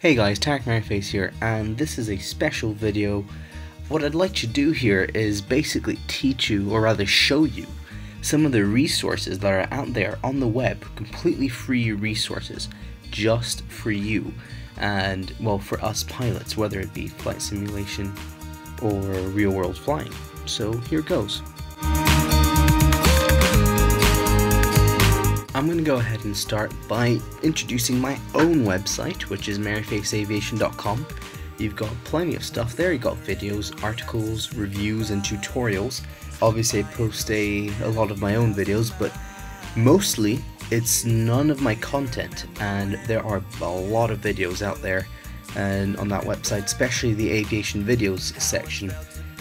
Hey guys, Merryface here, and this is a special video. What I'd like to do here is basically teach you, or rather show you, some of the resources that are out there on the web, completely free resources, just for you, and well, for us pilots, whether it be flight simulation or real world flying. So here goes. I'm going to go ahead and start by introducing my own website, which is merryfaceaviation.com. You've got plenty of stuff there. You've got videos, articles, reviews, and tutorials. Obviously I post a lot of my own videos, but mostly it's none of my content, and there are a lot of videos out there and on that website, especially the aviation videos section,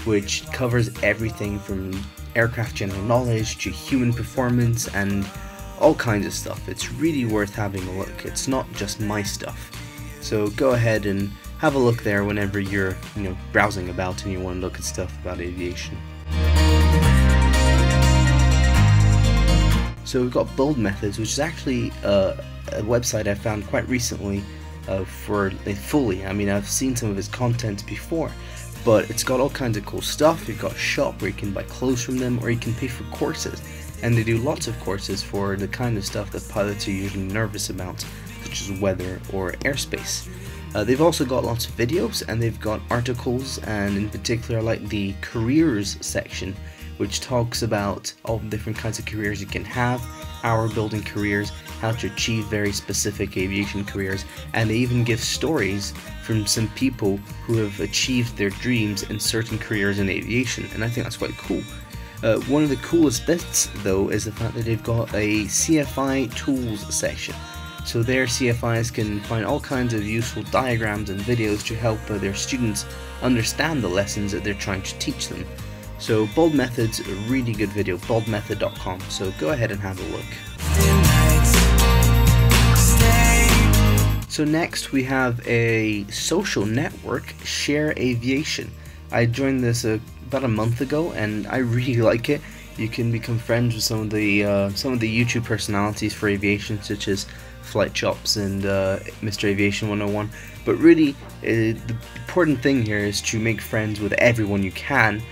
which covers everything from aircraft general knowledge to human performance and all kinds of stuff. It's really worth having a look. It's not just my stuff. So go ahead and have a look there whenever you're, browsing about and you want to look at stuff about aviation. So we've got BoldMethod, which is actually a website I found quite recently for fully. I mean, I've seen some of his content before, but it's got all kinds of cool stuff. You've got a shop where you can buy clothes from them, or you can pay for courses. And they do lots of courses for the kind of stuff that pilots are usually nervous about, such as weather or airspace. They've also got lots of videos, and they've got articles, and in particular I like the careers section, which talks about all the different kinds of careers you can have, hour building careers, how to achieve very specific aviation careers, and they even give stories from some people who have achieved their dreams in certain careers in aviation, and I think that's quite cool. One of the coolest bits though is the fact that they've got a CFI tools section. So there CFIs can find all kinds of useful diagrams and videos to help their students understand the lessons that they're trying to teach them. So BoldMethod's a really good video, BoldMethod.com, so go ahead and have a look. So next we have a social network, Share Aviation. I joined this about a month ago, and I really like it. You can become friends with some of the YouTube personalities for aviation, such as Flight Chops and Mr. Aviation 101. But really, the important thing here is to make friends with everyone you can,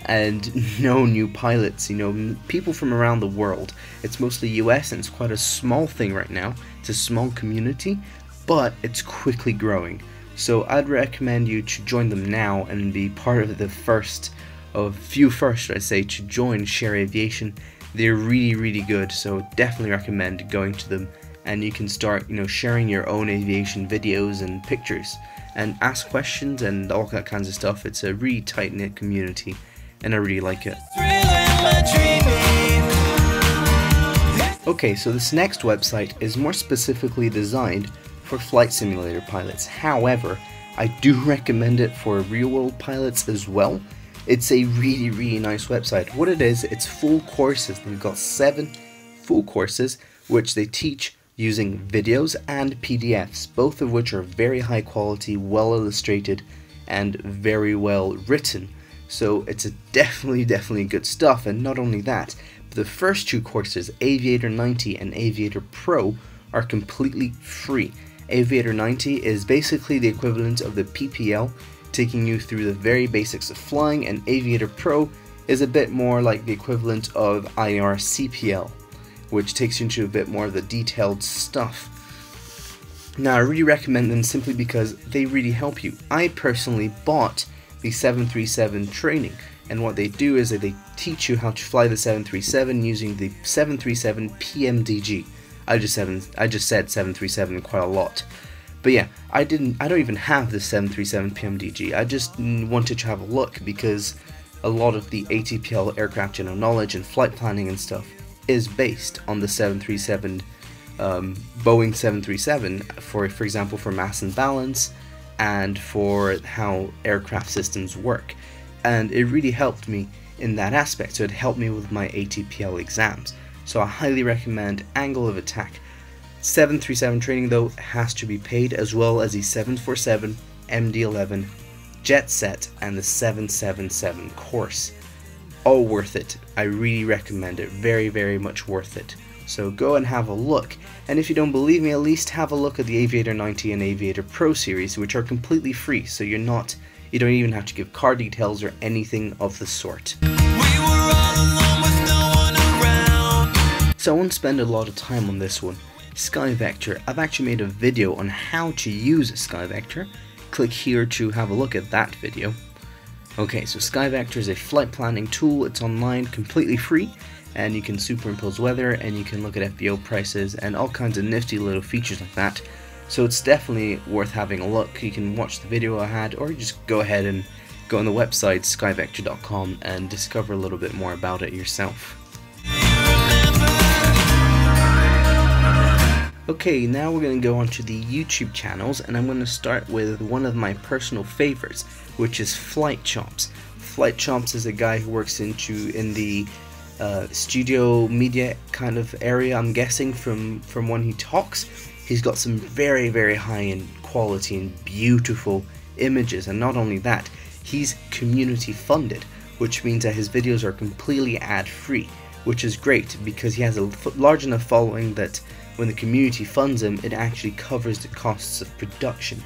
and know new pilots. People from around the world. It's mostly US, and it's quite a small thing right now. It's a small community, but it's quickly growing. So I'd recommend you to join them now and be part of the few first, I'd say, to join Share Aviation. They're really good, so definitely recommend going to them, and you can start sharing your own aviation videos and pictures and ask questions and all that kinds of stuff. It's a really tight-knit community, and I really like it. Okay, so this next website is more specifically designed for flight simulator pilots. However, I do recommend it for real-world pilots as well. It's a really nice website. What it is, it's full courses. They've got 7 full courses which they teach using videos and PDFs, both of which are very high quality, well illustrated, and very well written. So it's definitely good stuff. And not only that, but the first 2 courses, Aviator 90 and Aviator Pro, are completely free. Aviator 90 is basically the equivalent of the PPL, taking you through the very basics of flying, and Aviator Pro is a bit more like the equivalent of IRCPL, which takes you into a bit more of the detailed stuff. Now I really recommend them simply because they really help you. I personally bought the 737 training, and what they do is that they teach you how to fly the 737 using the 737 PMDG. I just said 737 quite a lot. But yeah, I don't even have the 737 PMDG. I just wanted to have a look because a lot of the ATPL aircraft general knowledge and flight planning and stuff is based on the 737, Boeing 737, for example, for mass and balance and for how aircraft systems work. And it really helped me in that aspect, so it helped me with my ATPL exams. So I highly recommend Angle of Attack. 737 training though has to be paid, as well as the 747, MD-11, Jet Set, and the 777 course. All worth it. I really recommend it. Very much worth it. So go and have a look, and if you don't believe me, at least have a look at the Aviator 90 and Aviator Pro series, which are completely free, so you don't even have to give car details or anything of the sort. So I won't spend a lot of time on this one. SkyVector, I've actually made a video on how to use SkyVector. Click here to have a look at that video. Okay, so SkyVector is a flight planning tool. It's online, completely free, and you can superimpose weather, and you can look at FBO prices and all kinds of nifty little features like that. So it's definitely worth having a look. You can watch the video I had, or just go ahead and go on the website skyvector.com and discover a little bit more about it yourself. Okay, now we're going to go on to the YouTube channels, and I'm going to start with one of my personal favorites, which is Flight Chomps. Flight Chomps is a guy who works in the studio media kind of area, I'm guessing, from when he talks. He's got some very, very high-end quality and beautiful images, and not only that, he's community funded, which means that his videos are completely ad-free, which is great because he has a large enough following that when the community funds him, it actually covers the costs of production,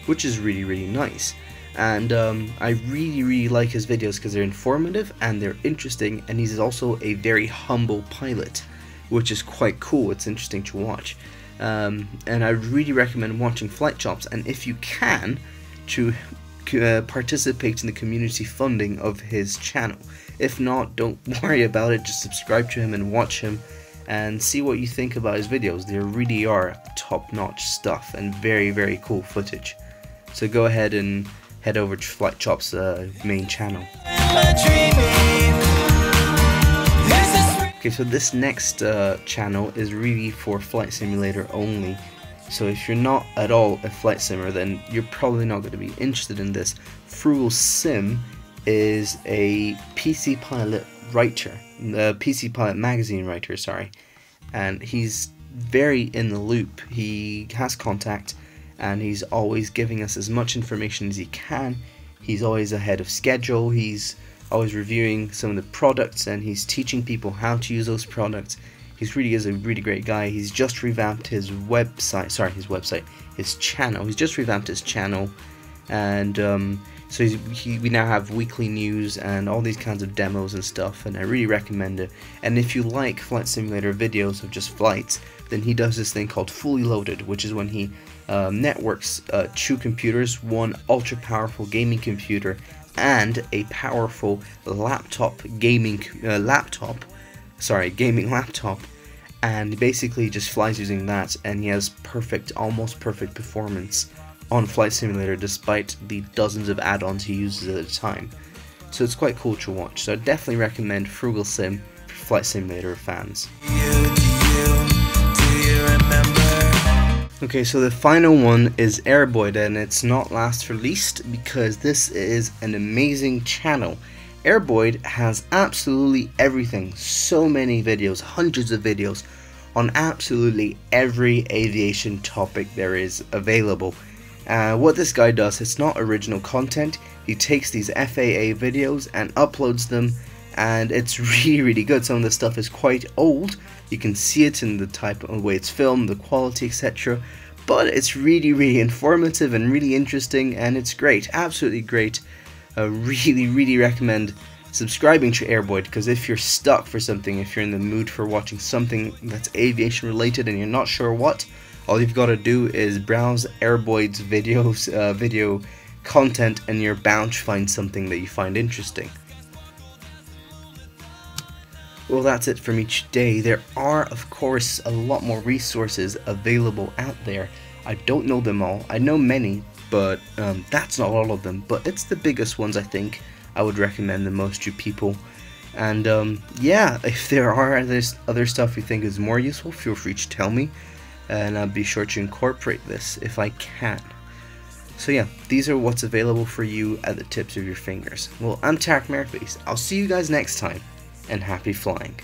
which is really, really nice. And I really, really like his videos because they're informative and they're interesting, and he's also a very humble pilot, which is quite cool. It's interesting to watch. And I really recommend watching Flight Chomps, and if you can, to participate in the community funding of his channel. If not, don't worry about it, just subscribe to him and watch him and see what you think about his videos. They really are top-notch stuff and very, very cool footage. So go ahead and head over to Flight Chomps' main channel. Okay, so this next channel is really for Flight Simulator only. So if you're not at all a flight simmer, then you're probably not going to be interested in this. FroogleSim is a PC pilot writer, the PC Pilot magazine writer, sorry, and he's very in the loop. He has contact, and he's always giving us as much information as he can. He's always ahead of schedule. He's always reviewing some of the products, and he's teaching people how to use those products. He really is a really great guy. He's just revamped his channel. He's just revamped his channel, and so we now have weekly news and all these kinds of demos and stuff, and I really recommend it. And if you like flight simulator videos of just flights, then he does this thing called Fully Loaded, which is when he networks two computers, one ultra powerful gaming computer and a powerful gaming laptop, and he basically just flies using that, and he has almost perfect performance on Flight Simulator despite the dozens of add-ons he uses at a time. So it's quite cool to watch. So I definitely recommend FroogleSim for Flight Simulator fans. Okay, so the final one is Airboyd, and it's not last for least because this is an amazing channel. Airboyd has absolutely everything, so many videos, hundreds of videos on absolutely every aviation topic there is available. What this guy does, it's not original content. He takes these FAA videos and uploads them, and it's really, really good. Some of the stuff is quite old. You can see it in the type of way it's filmed, the quality, etc. But it's really, really informative and really interesting, and it's great, absolutely great. I really, really recommend subscribing to Airboyd, because if you're stuck for something, if you're in the mood for watching something that's aviation related and you're not sure what, all you've got to do is browse Airboyd's video content, and you're bound to find something that you find interesting. Well, that's it for me today. There are, of course, a lot more resources available out there. I don't know them all. I know many, but that's not all of them. But it's the biggest ones I think I would recommend the most to people. And yeah, if there are other stuff you think is more useful, feel free to tell me, and I'll be sure to incorporate this if I can. So yeah, these are what's available for you at the tips of your fingers. Well, I'm Merryface. I'll see you guys next time, and happy flying.